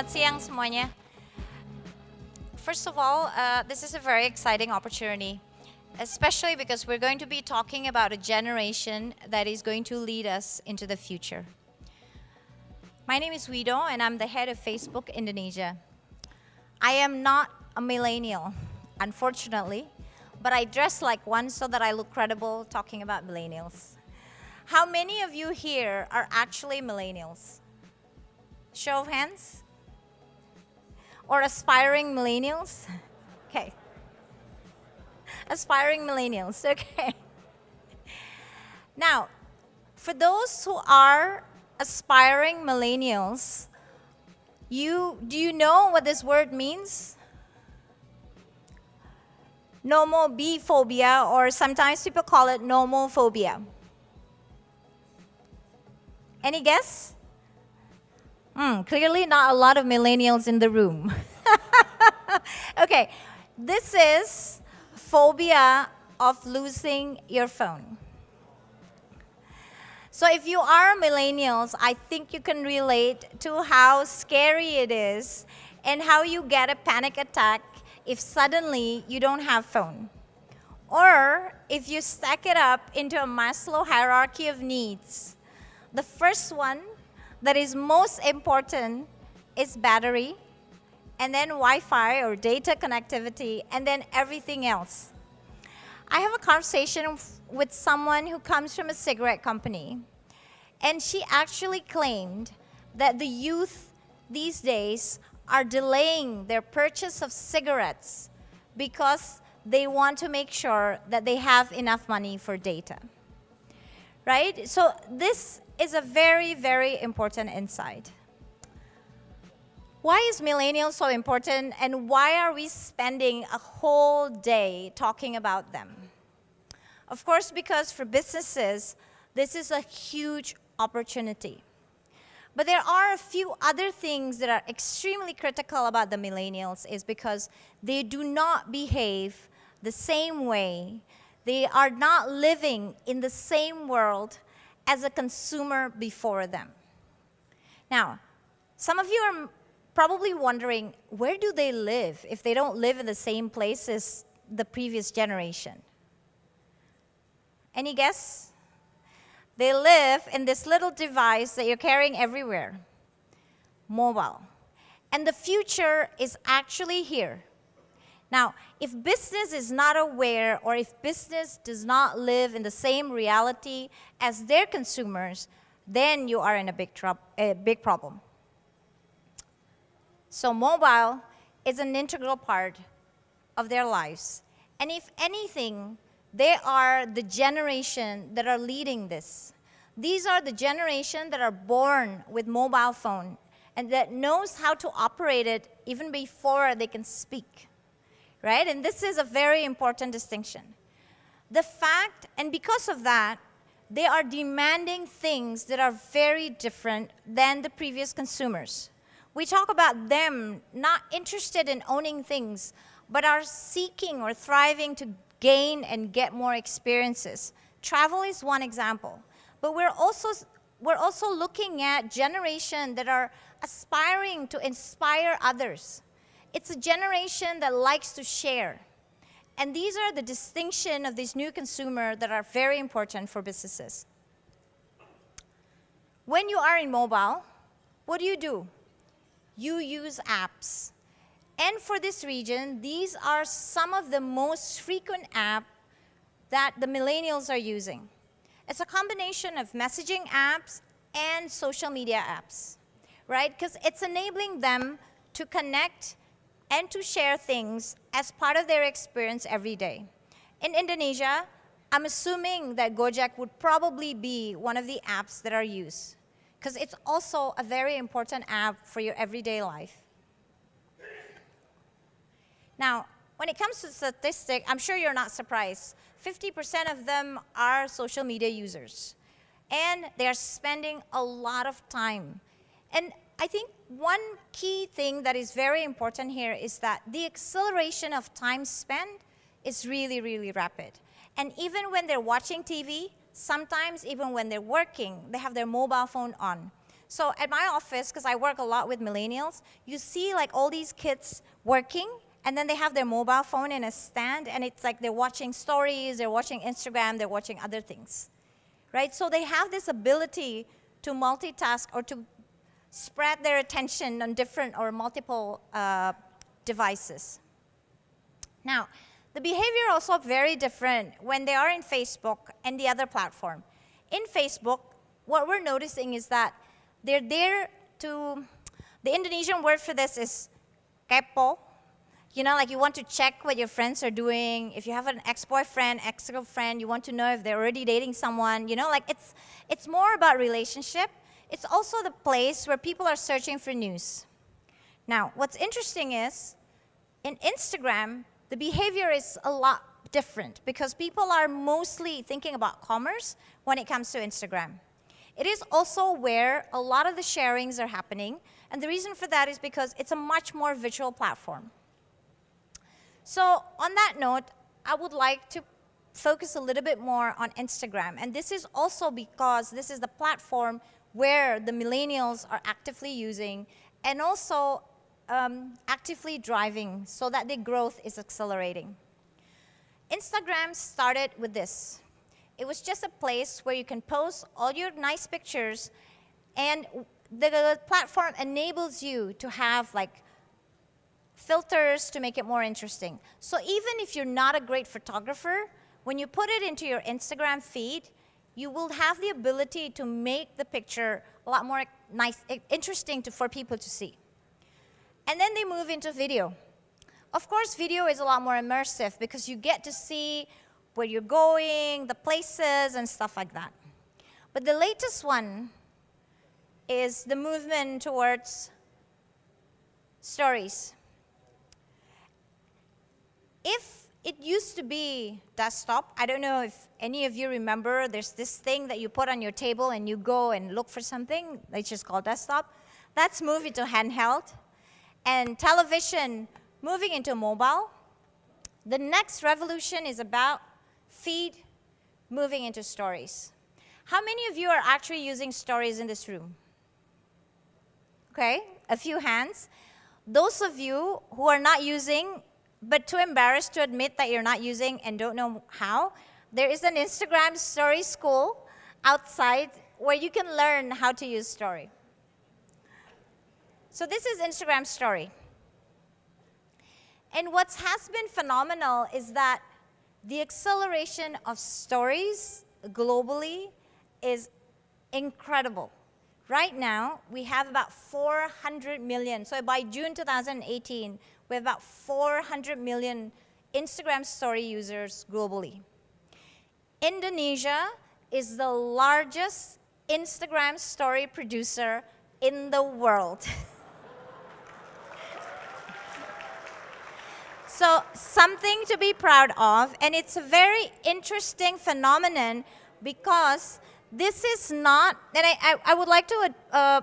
Selamat siang semuanya. First of all, this is a very exciting opportunity, especially because we're going to be talking about a generation that is going to lead us into the future. My name is Wido, and I'm the head of Facebook Indonesia. I am not a millennial, unfortunately, but I dress like one so that I look credible talking about millennials. How many of you here are actually millennials? Show of hands? Or aspiring millennials? Okay. Aspiring millennials, okay. Now, for those who are aspiring millennials, do you know what this word means? Phobia, or sometimes people call it Phobia. Any guess? Clearly not a lot of millennials in the room. Okay, this is phobia of losing your phone. So if you are millennials, I think you can relate to how scary it is and how you get a panic attack if suddenly you don't have phone. Or if you stack it up into a Maslow hierarchy of needs. The first one that is most important is battery, and then Wi-Fi or data connectivity, and then everything else. I have a conversation with someone who comes from a cigarette company, and she actually claimed that the youth these days are delaying their purchase of cigarettes because they want to make sure that they have enough money for data. Right? So this is a very, very important insight. Why is millennials so important, and why are we spending a whole day talking about them? Of course, because for businesses, this is a huge opportunity. But there are a few other things that are extremely critical about the millennials, is because they do not behave the same way. They are not living in the same world as a consumer before them. Now, some of you are probably wondering, where do they live if they don't live in the same place as the previous generation? Any guess? They live in this little device that you're carrying everywhere, mobile. And the future is actually here. Now, if business is not aware, or if business does not live in the same reality as their consumers, then you are in a big problem. So mobile is an integral part of their lives. And if anything, they are the generation that are leading this. These are the generation that are born with mobile phone and that knows how to operate it even before they can speak. Right? And this is a very important distinction. The fact, and because of that, they are demanding things that are very different than the previous consumers. We talk about them not interested in owning things, but are seeking or thriving to gain and get more experiences. Travel is one example. But we're also looking at generation that are aspiring to inspire others. It's a generation that likes to share. And these are the distinction of this new consumer that are very important for businesses. When you are in mobile, what do? You use apps. And for this region, these are some of the most frequent apps that the millennials are using. It's a combination of messaging apps and social media apps, right? Because it's enabling them to connect and to share things as part of their experience every day. In Indonesia, I'm assuming that Gojek would probably be one of the apps that are used, because it's also a very important app for your everyday life. Now, when it comes to statistics, I'm sure you're not surprised. 50% of them are social media users, and they're spending a lot of time. And I think one key thing that is very important here is that the acceleration of time spent is really, really rapid. And even when they're watching TV, sometimes even when they're working, they have their mobile phone on. So at my office, because I work a lot with millennials, you see like all these kids working, and then they have their mobile phone in a stand, and it's like they're watching stories, they're watching Instagram, they're watching other things, right? So they have this ability to multitask or to spread their attention on different or multiple devices. Now, the behavior also very different when they are in Facebook and the other platform. In Facebook, what we're noticing is that they're there to, the Indonesian word for this is kepo. You know, like you want to check what your friends are doing. If you have an ex-boyfriend, ex-girlfriend, you want to know if they're already dating someone. You know, like it's more about relationship. It's also the place where people are searching for news. Now, what's interesting is, in Instagram, the behavior is a lot different because people are mostly thinking about commerce when it comes to Instagram. It is also where a lot of the sharings are happening, and the reason for that is because it's a much more visual platform. So on that note, I would like to focus a little bit more on Instagram, and this is also because this is the platform where the millennials are actively using and also actively driving so that their growth is accelerating. Instagram started with this. It was just a place where you can post all your nice pictures, and the platform enables you to have like filters to make it more interesting. So even if you're not a great photographer, when you put it into your Instagram feed, you will have the ability to make the picture a lot more nice, interesting for people to see. And then they move into video. Of course, video is a lot more immersive because you get to see where you're going, the places, and stuff like that. But the latest one is the movement towards stories. If it used to be desktop, I don't know if any of you remember, there's this thing that you put on your table and you go and look for something, it's just called desktop. That's moved into handheld. And television moving into mobile. The next revolution is about feed moving into stories. How many of you are actually using stories in this room? Okay, a few hands. Those of you who are not using, but too embarrassed to admit that you're not using and don't know how, there is an Instagram story school outside where you can learn how to use story. So this is Instagram story. And what has been phenomenal is that the acceleration of stories globally is incredible. Right now, we have about 400 million. So by June 2018, we have about 400 million Instagram story users globally. Indonesia is the largest Instagram story producer in the world. So something to be proud of, and it's a very interesting phenomenon because this is not, and I would like to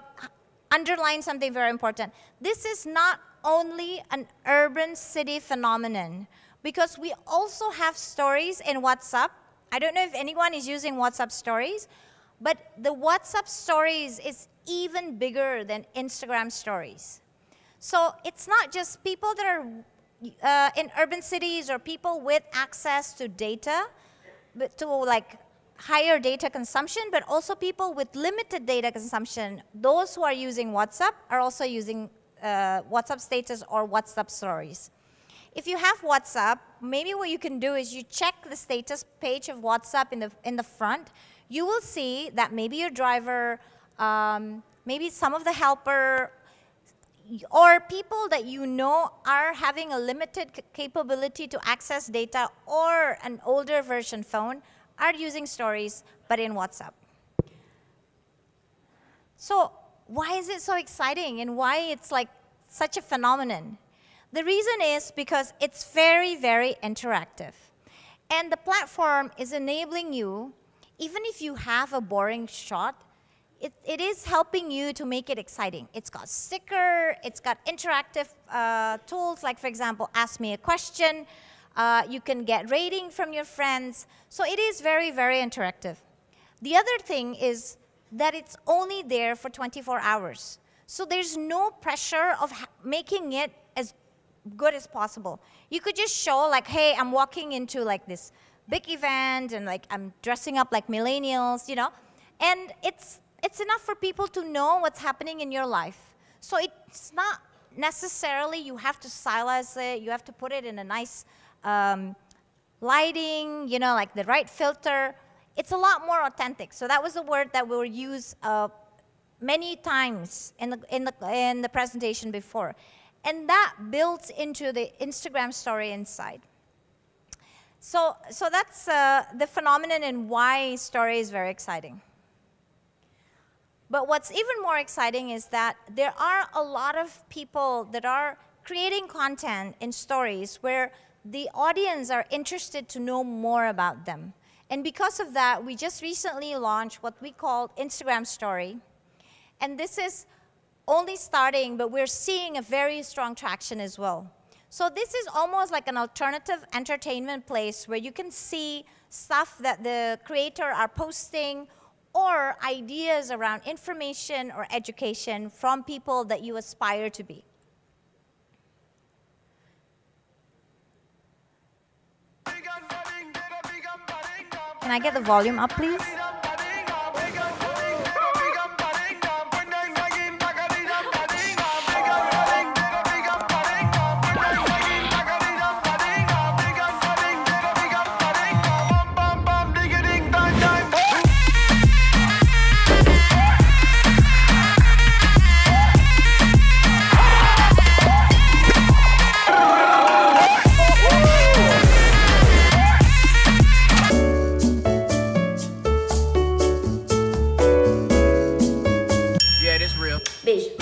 underline something very important. This is not only an urban city phenomenon because we also have stories in WhatsApp. I don't know if anyone is using WhatsApp stories, but the WhatsApp stories is even bigger than Instagram stories. So it's not just people that are in urban cities or people with access to data, but to like higher data consumption, but also people with limited data consumption. Those who are using WhatsApp are also using WhatsApp status or WhatsApp stories. If you have WhatsApp, maybe what you can do is you check the status page of WhatsApp in the front. You will see that maybe your driver, maybe some of the helper, or people that you know are having a limited capability to access data or an older version phone are using stories, but in WhatsApp. So why is it so exciting and why it's like such a phenomenon? The reason is because it's very, very interactive. And the platform is enabling you, even if you have a boring shot, it is helping you to make it exciting. It's got sticker, it's got interactive tools, like for example, ask me a question. You can get rating from your friends. So it is very, very interactive. The other thing is that it's only there for 24 hours. So there's no pressure of making it as good as possible. You could just show like, hey, I'm walking into like this big event and like I'm dressing up like millennials, you know, and it's enough for people to know what's happening in your life. So it's not necessarily you have to stylize it, you have to put it in a nice lighting, you know, like the right filter. It's a lot more authentic. So that was a word that we were used many times in the presentation before. And that builds into the Instagram story inside. So that's the phenomenon and why story is very exciting. But what's even more exciting is that there are a lot of people that are creating content in stories where the audience are interested to know more about them. And because of that, we just recently launched what we call Instagram Story. And this is only starting, but we're seeing a very strong traction as well. So this is almost like an alternative entertainment place where you can see stuff that the creator are posting or ideas around information or education from people that you aspire to be. Can I get the volume up, please? Beijo.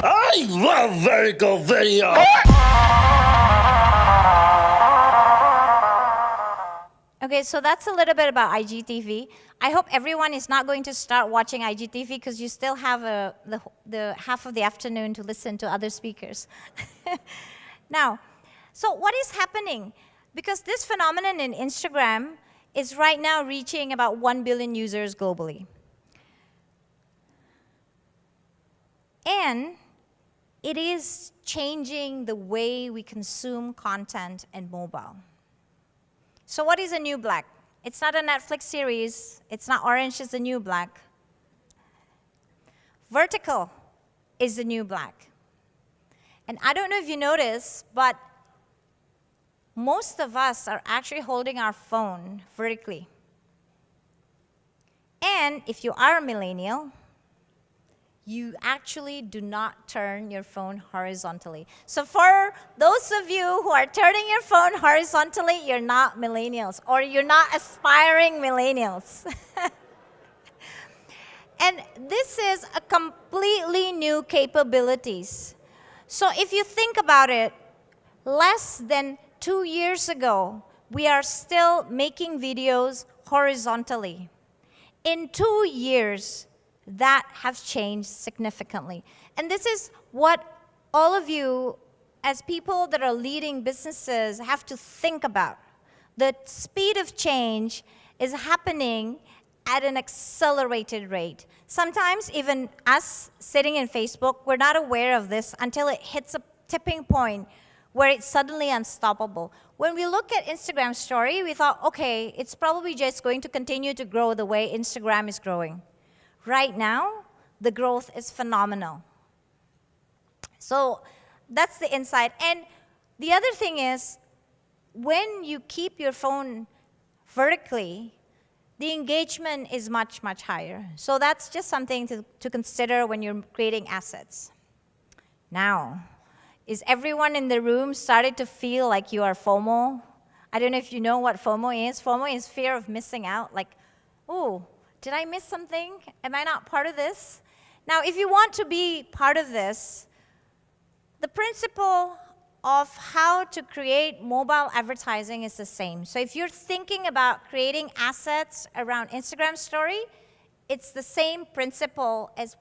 I love vertical video. Okay, so that's a little bit about IGTV. I hope everyone is not going to start watching IGTV because you still have the half of the afternoon to listen to other speakers. Now, so what is happening? Because this phenomenon in Instagram is right now reaching about 1 billion users globally. And it is changing the way we consume content and mobile. So what is a new black? It's not a Netflix series. It's not Orange is the New Black. Vertical is the new black. And I don't know if you noticed, but most of us are actually holding our phone vertically. And if you are a millennial, you actually do not turn your phone horizontally. So for those of you who are turning your phone horizontally, you're not millennials, or you're not aspiring millennials. And this is a completely new capabilities. So if you think about it, less than 2 years ago, we are still making videos horizontally. In 2 years, that has changed significantly. And this is what all of you, as people that are leading businesses, have to think about. The speed of change is happening at an accelerated rate. Sometimes even us sitting in Facebook, we're not aware of this until it hits a tipping point where it's suddenly unstoppable. When we look at Instagram story, we thought, okay, it's probably just going to continue to grow the way Instagram is growing. Right now, the growth is phenomenal. So that's the insight. And the other thing is, when you keep your phone vertically, the engagement is much, much higher. So that's just something to consider when you're creating assets. Now, is everyone in the room started to feel like you are FOMO? I don't know if you know what FOMO is. FOMO is fear of missing out. Like, oh, did I miss something? Am I not part of this? Now, if you want to be part of this, the principle of how to create mobile advertising is the same. So if you're thinking about creating assets around Instagram story, it's the same principle as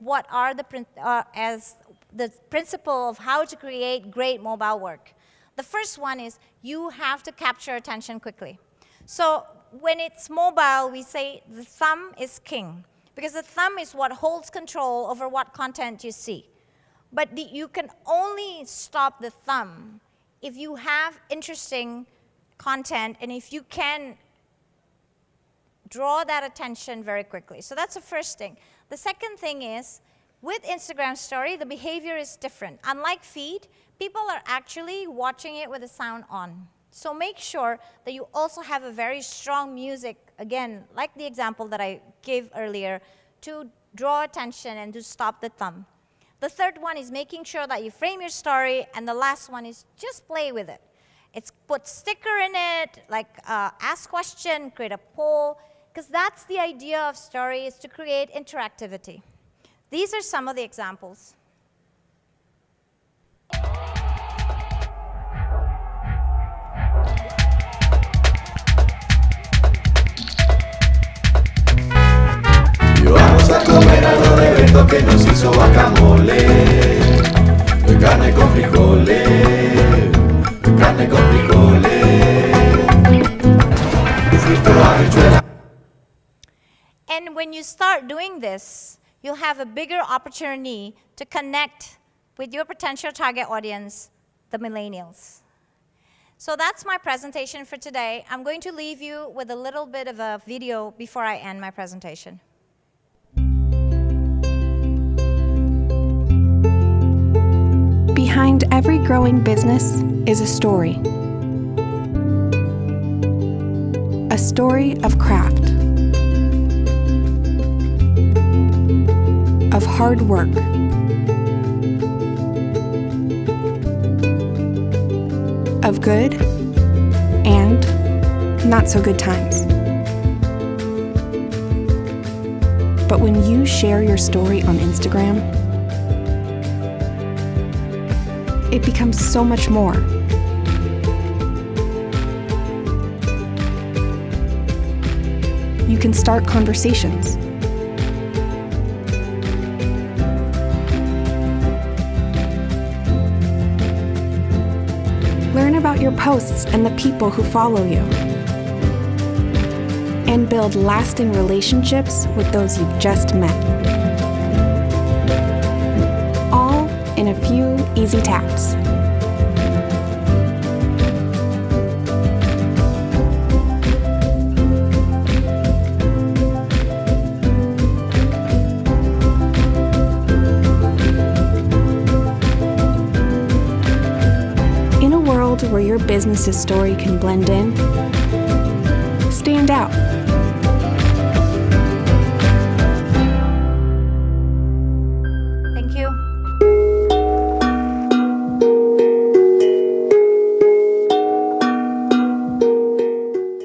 as the principle of how to create great mobile work. The first one is you have to capture attention quickly. So when it's mobile, we say the thumb is king, because the thumb is what holds control over what content you see. But you can only stop the thumb if you have interesting content and if you can draw that attention very quickly. So that's the first thing. The second thing is, with Instagram Story, the behavior is different. Unlike feed, people are actually watching it with the sound on. So make sure that you also have a very strong music, again, like the example that I gave earlier, to draw attention and to stop the thumb. The third one is making sure that you frame your story, and the last one is just play with it. It's put sticker in it, like ask question, create a poll, because that's the idea of story, is to create interactivity. These are some of the examples. Vamos a comer algo de Beto que nos hizo guacamole, carne con frijoles, carne con frijoles, frito habichuela. And when you start doing this, you'll have a bigger opportunity to connect with your potential target audience, the millennials. So that's my presentation for today. I'm going to leave you with a little bit of a video before I end my presentation. Behind every growing business is a story. A story of craft, of hard work, of good and not so good times. But when you share your story on Instagram, it becomes so much more. You can start conversations. Learn about your posts and the people who follow you. And build lasting relationships with those you've just met. All in a few easy taps. In a world where your business's story can blend in, stand out.